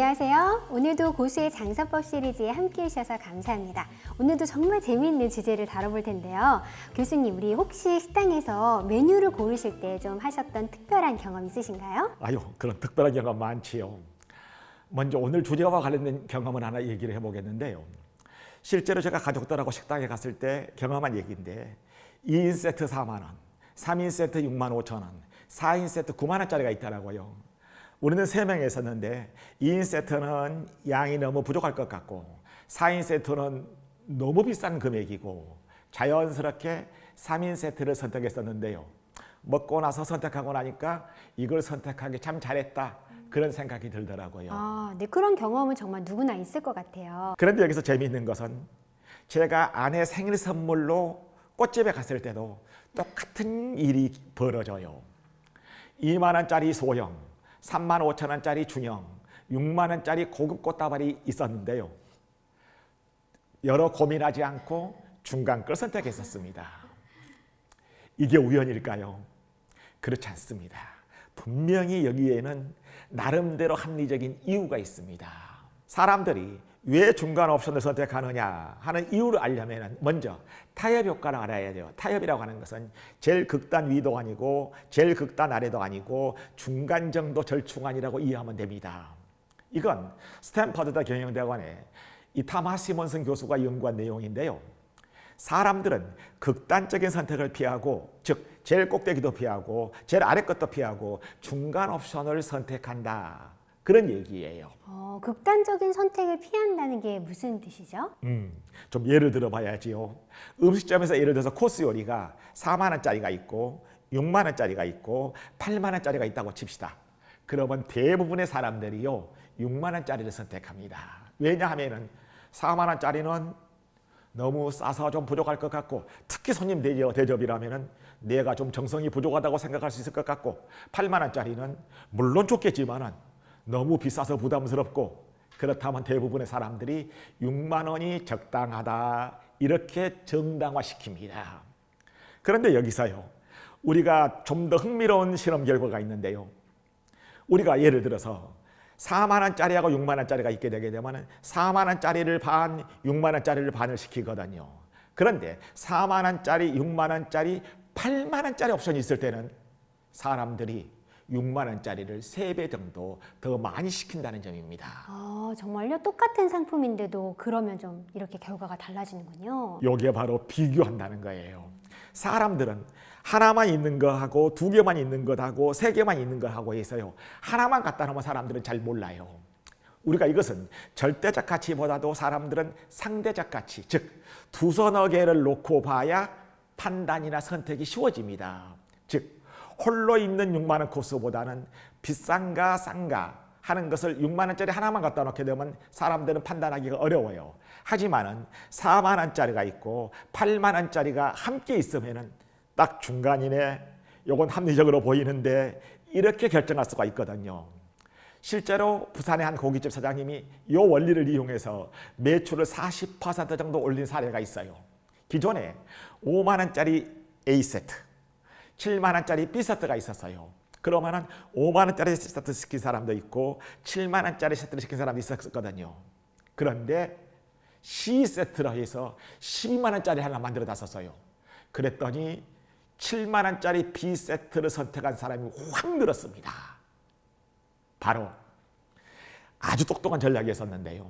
안녕하세요. 오늘도 고수의 장사법 시리즈에 함께 해주셔서 감사합니다. 오늘도 정말 재미있는 주제를 다뤄볼 텐데요. 교수님, 우리 혹시 식당에서 메뉴를 고르실 때 좀 하셨던 특별한 경험 있으신가요? 아유, 그런 특별한 경험 많지요. 먼저 오늘 주제와 관련된 경험을 하나 얘기를 해보겠는데요. 실제로 제가 가족들하고 식당에 갔을 때 경험한 얘기인데 2인 세트 4만 원, 3인 세트 6만 5천 원, 4인 세트 9만 원짜리가 있더라고요. 우리는 3명이 있었는데 2인 세트는 양이 너무 부족할 것 같고 4인 세트는 너무 비싼 금액이고 자연스럽게 3인 세트를 선택했었는데요. 먹고 나서 선택하고 나니까 이걸 선택하기 참 잘했다, 그런 생각이 들더라고요. 네, 그런 경험은 정말 누구나 있을 것 같아요. 그런데 여기서 재미있는 것은 제가 아내 생일 선물로 꽃집에 갔을 때도 똑같은 일이 벌어져요. 2만 원짜리 소형, 3만 5천 원짜리 중형, 6만 원짜리 고급 꽃다발이 있었는데요. 여러 고민하지 않고 중간 걸 선택했었습니다. 이게 우연일까요? 그렇지 않습니다. 분명히 여기에는 나름대로 합리적인 이유가 있습니다. 사람들이 왜 중간 옵션을 선택하느냐 하는 이유를 알려면 먼저 타협 효과를 알아야 돼요. 타협이라고 하는 것은 제일 극단 위도 아니고 제일 극단 아래도 아니고 중간 정도 절충안이라고 이해하면 됩니다. 이건 스탠퍼드 경영대학원의 이타마 시몬슨 교수가 연구한 내용인데요. 사람들은 극단적인 선택을 피하고, 즉 제일 꼭대기도 피하고 제일 아래 것도 피하고 중간 옵션을 선택한다, 그런 얘기예요. 극단적인 선택을 피한다는 게 무슨 뜻이죠? 좀 예를 들어봐야지요. 음식점에서 예를 들어서 코스 요리가 4만 원짜리가 있고 6만 원짜리가 있고 8만 원짜리가 있다고 칩시다. 그러면 대부분의 사람들이요 6만 원짜리를 선택합니다. 왜냐하면 4만 원짜리는 너무 싸서 좀 부족할 것 같고, 특히 손님 대접이라면 내가 좀 정성이 부족하다고 생각할 수 있을 것 같고, 8만 원짜리는 물론 좋겠지만 너무 비싸서 부담스럽고, 그렇다면 대부분의 사람들이 6만 원이 적당하다, 이렇게 정당화시킵니다. 그런데 여기서요, 우리가 좀 더 흥미로운 실험 결과가 있는데요. 우리가 예를 들어서 4만 원짜리하고 6만 원짜리가 있게 되게 되면 4만 원짜리를 반, 6만 원짜리를 반을 시키거든요. 그런데 4만 원짜리, 6만 원짜리, 8만 원짜리 옵션이 있을 때는 사람들이 6만 원짜리를 3배 정도 더 많이 시킨다는 점입니다. 정말요? 똑같은 상품인데도 그러면 좀 이렇게 결과가 달라지는군요. 이게 바로 비교한다는 거예요. 사람들은 하나만 있는 거하고 2개만 있는 것하고 3개만 있는 거하고 해서요, 하나만 갖다 놓으면 사람들은 잘 몰라요. 우리가 이것은 절대적 가치보다도 사람들은 상대적 가치, 즉 두서너 개를 놓고 봐야 판단이나 선택이 쉬워집니다. 즉 홀로 있는 6만 원 코스보다는 비싼가 싼가 하는 것을 6만 원짜리 하나만 갖다 놓게 되면 사람들은 판단하기가 어려워요. 하지만은 4만 원짜리가 있고 8만 원짜리가 함께 있으면은 딱 중간이네, 요건 합리적으로 보이는데, 이렇게 결정할 수가 있거든요. 실제로 부산의 한 고깃집 사장님이 이 원리를 이용해서 매출을 40% 정도 올린 사례가 있어요. 기존에 5만 원짜리 A세트, 7만 원짜리 B세트가 있었어요. 그러면은 5만 원짜리 세트 시킨 사람도 있고 7만 원짜리 세트를 시킨 사람도 있었거든요. 그런데 C세트로 해서 12만 원짜리 하나 만들어 놨었어요. 그랬더니 7만 원짜리 B세트를 선택한 사람이 확 늘었습니다. 바로 아주 똑똑한 전략이 있었는데요.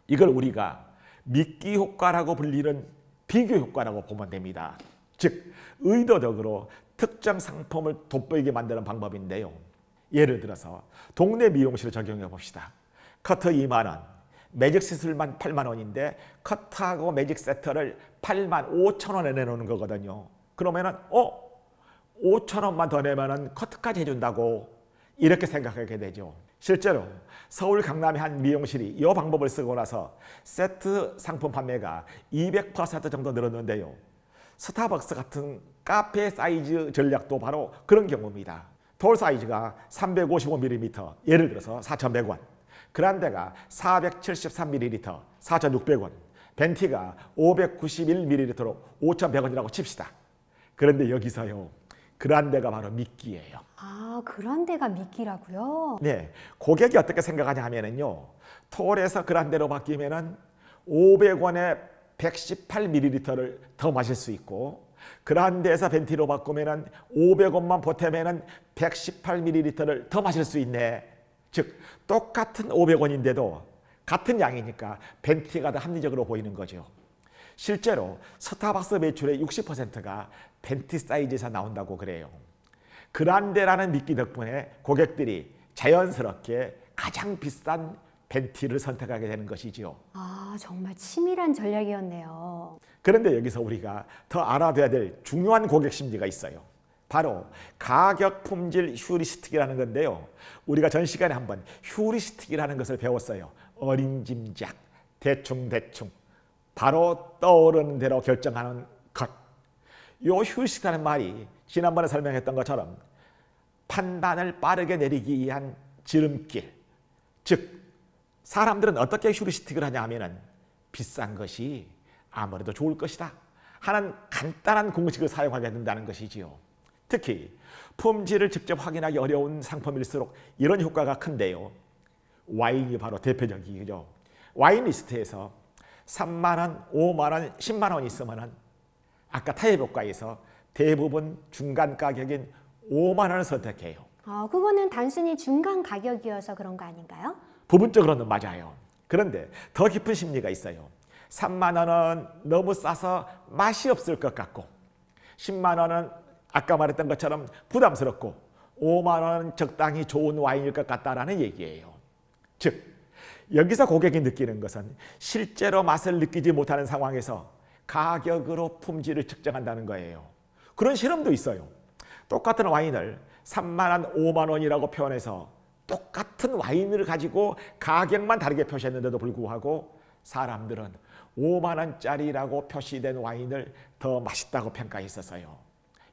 이걸 우리가 미끼 효과라고 불리는 비교 효과라고 보면 됩니다. 즉 의도적으로 특정 상품을 돋보이게 만드는 방법인데요. 예를 들어서 동네 미용실을 적용해 봅시다. 커터 2만 원, 매직 시술만 8만 원인데 커트하고 매직 세트를 8만 5천 원에 내놓는 거거든요. 그러면은 5천 원만 더 내면은 커트까지 해준다고 이렇게 생각하게 되죠. 실제로 서울 강남의 한 미용실이 이 방법을 쓰고 나서 세트 상품 판매가 200% 정도 늘었는데요. 스타벅스 같은 카페 사이즈 전략도 바로 그런 경우입니다. 돌 사이즈가 355ml, 예를 들어서 4,100원, 그란데가 473ml, 4,600원, 벤티가 591ml로 5,100원이라고 칩시다. 그런데 여기서요, 그러한 데가 바로 미끼예요. 아, 그런 데가 미끼라고요? 네, 고객이 어떻게 생각하냐 하면은요, 톨에서 그란데로 바뀌면은 500원에 118ml를 더 마실 수 있고, 그란데에서 벤티로 바꾸면은 500원만 보태면은 118ml를 더 마실 수 있네. 즉 똑같은 500원인데도 같은 양이니까 벤티가 더 합리적으로 보이는 거죠. 실제로 스타벅스 매출의 60%가 벤티 사이즈에서 나온다고 그래요. 그란데라는 미끼 덕분에 고객들이 자연스럽게 가장 비싼 벤티를 선택하게 되는 것이지요. 아, 정말 치밀한 전략이었네요. 그런데 여기서 우리가 더 알아둬야 될 중요한 고객 심리가 있어요. 바로 가격 품질 휴리스틱이라는 건데요. 우리가 전 시간에 한번 휴리스틱이라는 것을 배웠어요. 어림짐작, 대충대충, 바로 떠오르는 대로 결정하는 것. 요 휴리스틱이라는 말이 지난번에 설명했던 것처럼 판단을 빠르게 내리기 위한 지름길. 즉 사람들은 어떻게 휴리스틱을 하냐 하면은 비싼 것이 아무래도 좋을 것이다 하는 간단한 공식을 사용하게 된다는 것이지요. 특히 품질을 직접 확인하기 어려운 상품일수록 이런 효과가 큰데요. 와인이 바로 대표적이죠. 와인 리스트에서 3만 원, 5만 원, 10만 원 있으면은 아까 타협 효과에서 대부분 중간 가격인 5만 원을 선택해요. 아, 그거는 단순히 중간 가격이어서 그런 거 아닌가요? 부분적으로는 맞아요. 그런데 더 깊은 심리가 있어요. 3만 원은 너무 싸서 맛이 없을 것 같고 10만 원은 아까 말했던 것처럼 부담스럽고 5만 원은 적당히 좋은 와인일 것 같다라는 얘기예요. 즉 여기서 고객이 느끼는 것은 실제로 맛을 느끼지 못하는 상황에서 가격으로 품질을 측정한다는 거예요. 그런 실험도 있어요. 똑같은 와인을 3만 원, 5만 원이라고 표현해서 똑같은 와인을 가지고 가격만 다르게 표시했는데도 불구하고 사람들은 5만 원짜리라고 표시된 와인을 더 맛있다고 평가했었어요.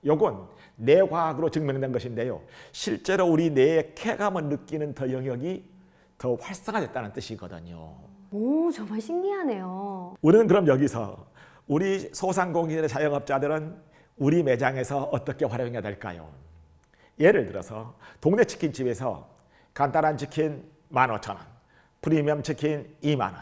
이건 뇌과학으로 증명된 것인데요. 실제로 우리 뇌의 쾌감을 느끼는 더 영역이 더 활성화됐다는 뜻이거든요. 오, 정말 신기하네요. 우리는 그럼 여기서 우리 소상공인의 자영업자들은 우리 매장에서 어떻게 활용해야 될까요? 예를 들어서 동네 치킨집에서 간단한 치킨 15,000원, 프리미엄 치킨 2만 원,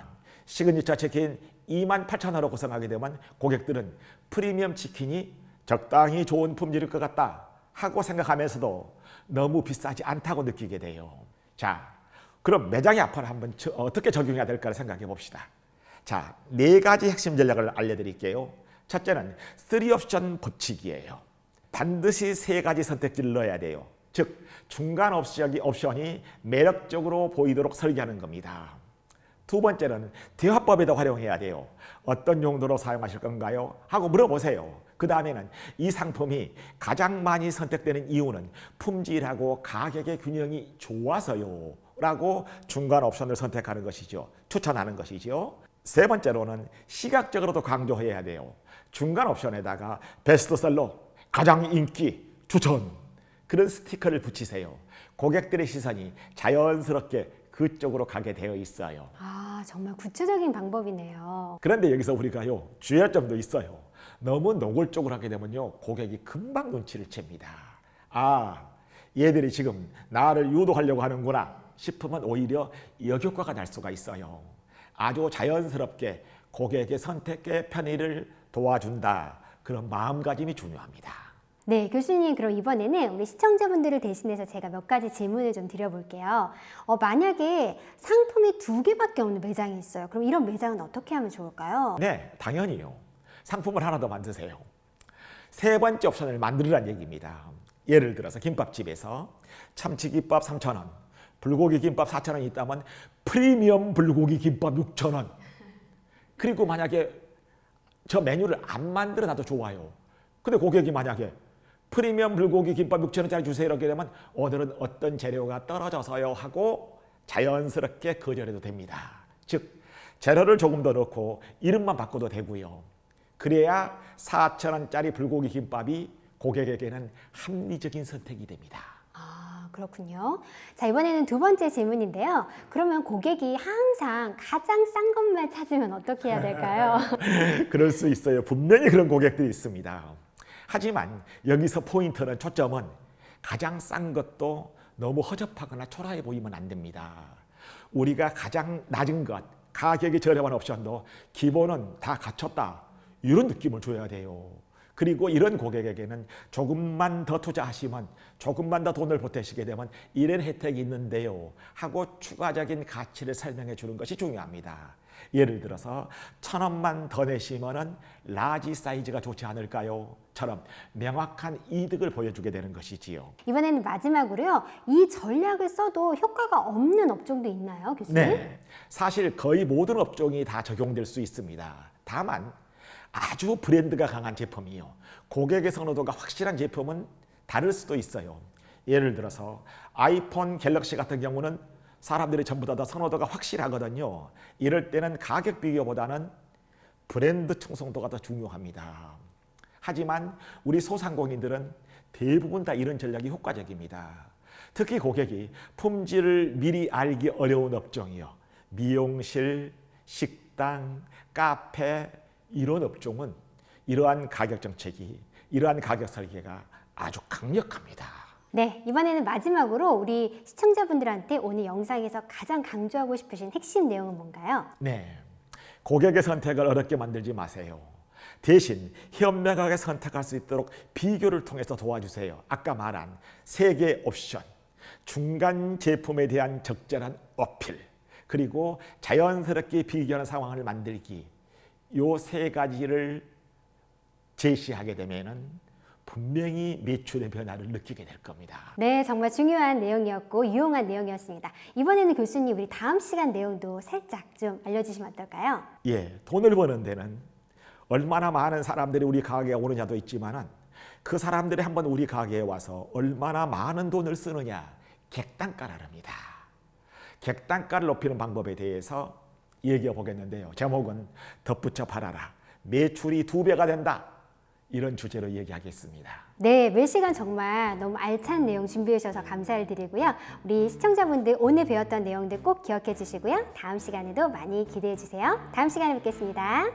시그니처 치킨 28,000원으로 구성하게 되면 고객들은 프리미엄 치킨이 적당히 좋은 품질일 것 같다 하고 생각하면서도 너무 비싸지 않다고 느끼게 돼요. 자, 그럼 매장의 앞으로 한번 어떻게 적용해야 될까를 생각해 봅시다. 자, 4가지 핵심 전략을 알려드릴게요. 첫째는 3옵션 법칙이에요. 반드시 3가지 선택지를 넣어야 돼요. 즉 중간 옵션이 매력적으로 보이도록 설계하는 겁니다. 두 번째는 대화법에도 활용해야 돼요. 어떤 용도로 사용하실 건가요? 하고 물어보세요. 그 다음에는 이 상품이 가장 많이 선택되는 이유는 품질하고 가격의 균형이 좋아서요 라고 중간 옵션을 선택하는 것이죠. 추천하는 것이죠. 세 번째로는 시각적으로도 강조해야 돼요. 중간 옵션에다가 베스트셀러, 가장 인기, 추천 그런 스티커를 붙이세요. 고객들의 시선이 자연스럽게 그쪽으로 가게 되어 있어요. 아, 정말 구체적인 방법이네요. 그런데 여기서 우리가요 주의할 점도 있어요. 너무 노골적으로 하게 되면요 고객이 금방 눈치를 챕니다. 아, 얘들이 지금 나를 유도하려고 하는구나 싶으면 오히려 역효과가 날 수가 있어요. 아주 자연스럽게 고객의 선택의 편의를 도와준다. 그런 마음가짐이 중요합니다. 네, 교수님, 그럼 이번에는 우리 시청자분들을 대신해서 제가 몇 가지 질문을 좀 드려볼게요. 만약에 상품이 2개밖에 없는 매장이 있어요. 그럼 이런 매장은 어떻게 하면 좋을까요? 네, 당연히요. 상품을 하나 더 만드세요. 세 번째 옵션을 만들으란 얘기입니다. 예를 들어서 김밥집에서 참치김밥 3,000원, 불고기 김밥 4,000원이 있다면 프리미엄 불고기 김밥 6,000원. 그리고 만약에 저 메뉴를 안 만들어 놔도 좋아요. 근데 고객이 만약에 프리미엄 불고기 김밥 6,000원짜리 주세요 이렇게 되면 오늘은 어떤 재료가 떨어져서요 하고 자연스럽게 거절해도 됩니다. 즉 재료를 조금 더 넣고 이름만 바꿔도 되고요. 그래야 4,000원짜리 불고기 김밥이 고객에게는 합리적인 선택이 됩니다. 아, 그렇군요. 자, 이번에는 두 번째 질문인데요. 그러면 고객이 항상 가장 싼 것만 찾으면 어떻게 해야 될까요? 그럴 수 있어요. 분명히 그런 고객들이 있습니다. 하지만 여기서 포인트는 초점은 가장 싼 것도 너무 허접하거나 초라해 보이면 안 됩니다. 우리가 가장 낮은 것, 가격이 저렴한 옵션도 기본은 다 갖췄다. 이런 느낌을 줘야 돼요. 그리고 이런 고객에게는 조금만 더 투자하시면 조금만 더 돈을 보태시게 되면 이런 혜택이 있는데요 하고 추가적인 가치를 설명해 주는 것이 중요합니다. 예를 들어서 1,000원만 더 내시면은 라지 사이즈가 좋지 않을까요? 처럼 명확한 이득을 보여주게 되는 것이지요. 이번에는 마지막으로요. 이 전략을 써도 효과가 없는 업종도 있나요, 교수님? 네, 사실 거의 모든 업종이 다 적용될 수 있습니다. 다만 아주 브랜드가 강한 제품이요, 고객의 선호도가 확실한 제품은 다를 수도 있어요. 예를 들어서 아이폰 갤럭시 같은 경우는 사람들이 전부 다 선호도가 확실하거든요. 이럴 때는 가격 비교보다는 브랜드 충성도가 더 중요합니다. 하지만 우리 소상공인들은 대부분 다 이런 전략이 효과적입니다. 특히 고객이 품질을 미리 알기 어려운 업종이요, 미용실, 식당, 카페 이런 업종은 이러한 가격 정책이, 이러한 가격 설계가 아주 강력합니다. 네, 이번에는 마지막으로 우리 시청자분들한테 오늘 영상에서 가장 강조하고 싶으신 핵심 내용은 뭔가요? 네, 고객의 선택을 어렵게 만들지 마세요. 대신 현명하게 선택할 수 있도록 비교를 통해서 도와주세요. 아까 말한 3개 옵션, 중간 제품에 대한 적절한 어필, 그리고 자연스럽게 비교하는 상황을 만들기, 요 3가지를 제시하게 되면은 분명히 매출의 변화를 느끼게 될 겁니다. 네, 정말 중요한 내용이었고 유용한 내용이었습니다. 이번에는 교수님 우리 다음 시간 내용도 살짝 좀 알려주시면 어떨까요? 예, 돈을 버는 데는 얼마나 많은 사람들이 우리 가게에 오느냐도 있지만은 그 사람들이 한번 우리 가게에 와서 얼마나 많은 돈을 쓰느냐, 객단가를 합니다. 객단가를 높이는 방법에 대해서 얘기해 보겠는데요. 제목은 덧붙여 팔아라. 매출이 2배가 된다. 이런 주제로 얘기하겠습니다. 네, 매 시간 정말 너무 알찬 내용 준비해 주셔서 감사를 드리고요. 우리 시청자분들 오늘 배웠던 내용들 꼭 기억해 주시고요. 다음 시간에도 많이 기대해 주세요. 다음 시간에 뵙겠습니다.